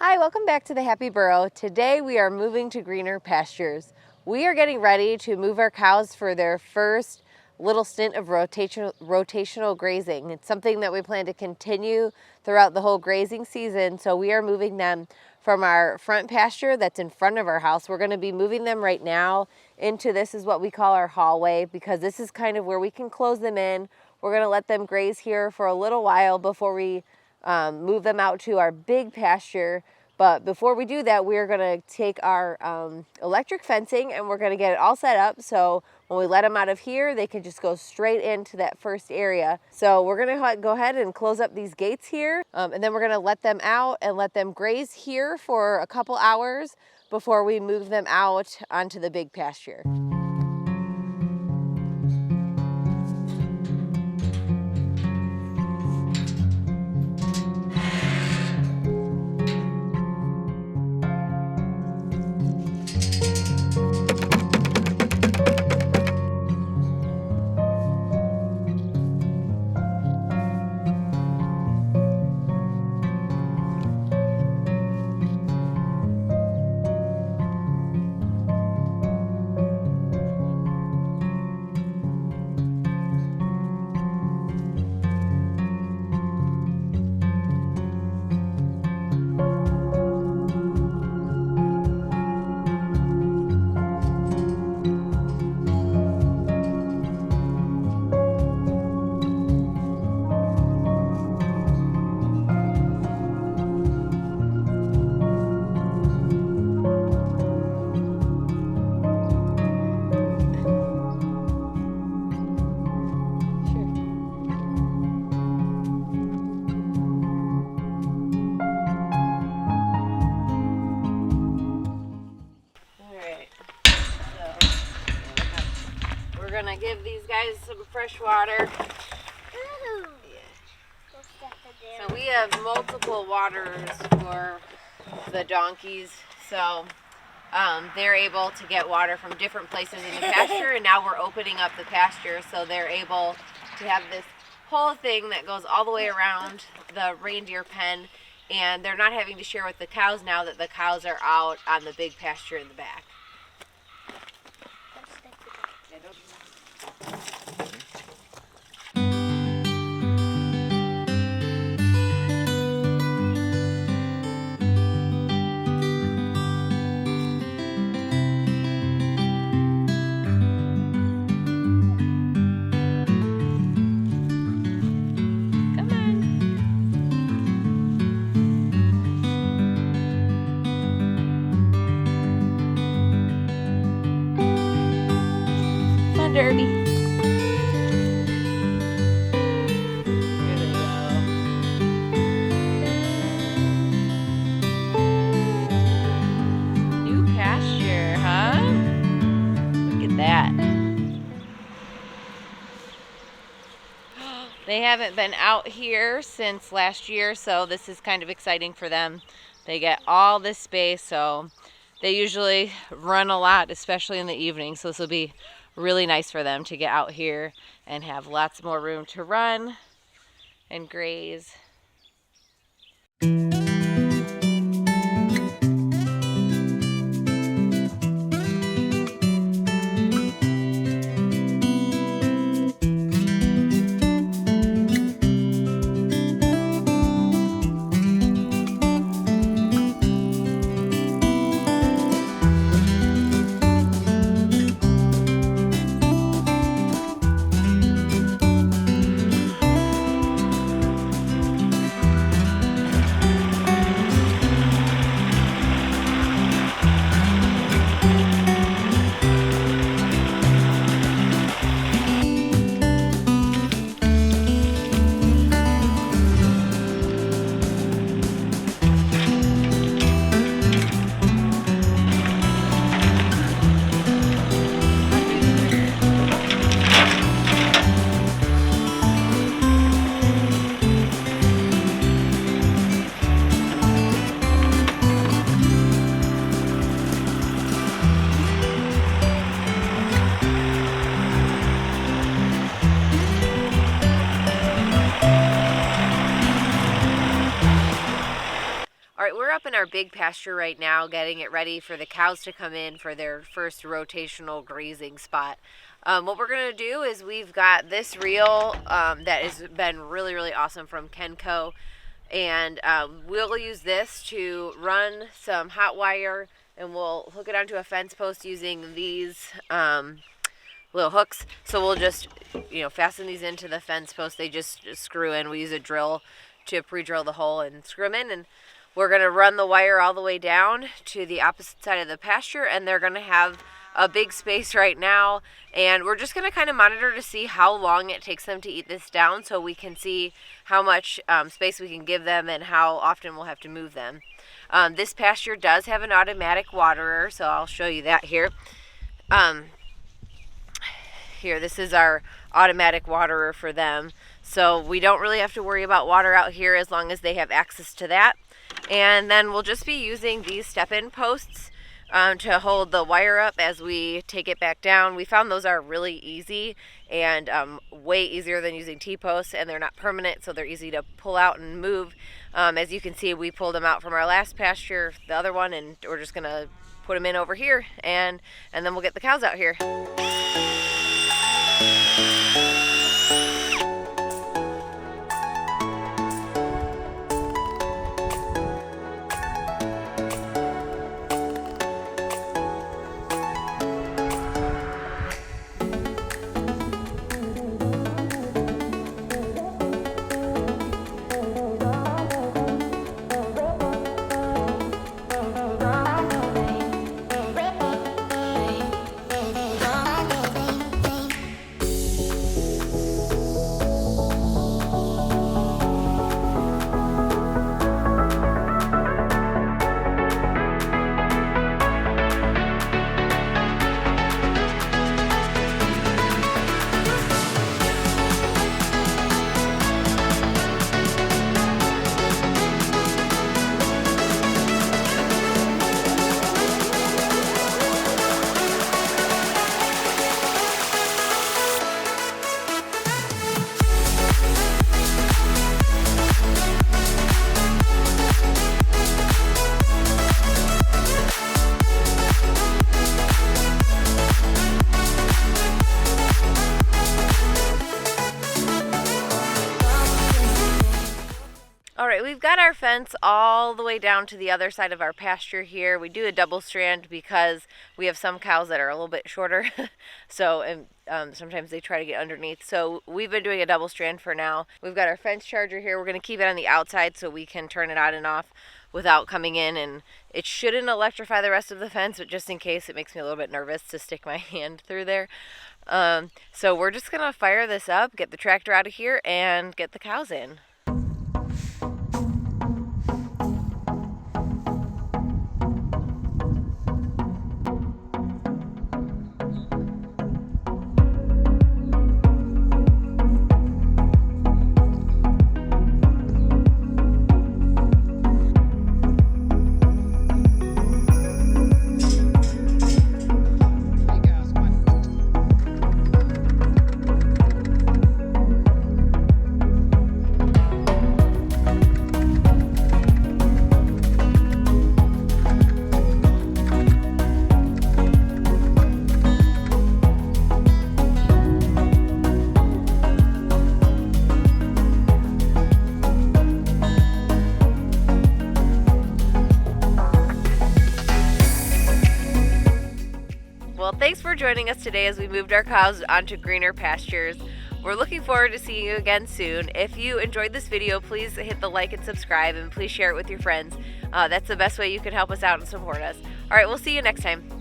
Hi, welcome back to the Happy Burrow. Today we are moving to greener pastures. We are getting ready to move our cows for their first little stint of rotational grazing. It's something that we plan to continue throughout the whole grazing season. So we are moving them from our front pasture that's in front of our house. We're going to be moving them right now into this is what we call our hallway, because this is kind of where we can close them in. We're going to let them graze here for a little while before we move them out to our big pasture. But before we do that, we're going to take our electric fencing and we're going to get it all set up so when we let them out of here, they can just go straight into that first area. So we're going to go ahead and close up these gates here, and then we're going to let them out and let them graze here for a couple hours before we move them out onto the big pasture. We're gonna give these guys some fresh water. So we have multiple waters for the donkeys, so they're able to get water from different places in the pasture, and now we're opening up the pasture so they're able to have this whole thing that goes all the way around the reindeer pen, and they're not having to share with the cows now that the cows are out on the big pasture in the back. Derby. There they go. New pasture, huh? Look at that. They haven't been out here since last year, so this is kind of exciting for them. They get all this space, so they usually run a lot, especially in the evening, so this will be really nice for them to get out here and have lots more room to run and graze. All right, we're up in our big pasture right now, getting it ready for the cows to come in for their first rotational grazing spot. What we're gonna do is we've got this reel that has been really, really awesome from Kenco, and we'll use this to run some hot wire, and we'll hook it onto a fence post using these little hooks. So we'll just, fasten these into the fence post. They just screw in. We use a drill to pre-drill the hole and screw them in, and we're going to run the wire all the way down to the opposite side of the pasture, and they're going to have a big space right now, and we're just going to kind of monitor to see how long it takes them to eat this down, so we can see how much space we can give them and how often we'll have to move them. This pasture does have an automatic waterer, so I'll show you that here. Here, this is our automatic waterer for them, so we don't really have to worry about water out here as long as they have access to that. And then we'll just be using these step-in posts to hold the wire up as we take it back down. We found those are really easy and way easier than using T-posts, and they're not permanent, so they're easy to pull out and move. As you can see, we pulled them out from our last pasture, the other one, and we're just gonna put them in over here, and then we'll get the cows out here. All right, we've got our fence all the way down to the other side of our pasture here. We do a double strand because we have some cows that are a little bit shorter, so sometimes they try to get underneath. So we've been doing a double strand for now. We've got our fence charger here. We're going to keep it on the outside so we can turn it on and off without coming in, and it shouldn't electrify the rest of the fence, but just in case, it makes me a little bit nervous to stick my hand through there. So we're just going to fire this up, get the tractor out of here, and get the cows in. Well, thanks for joining us today as we moved our cows onto greener pastures. We're looking forward to seeing you again soon. If you enjoyed this video, please hit the like and subscribe, and please share it with your friends. That's the best way you can help us out and support us. All right, we'll see you next time.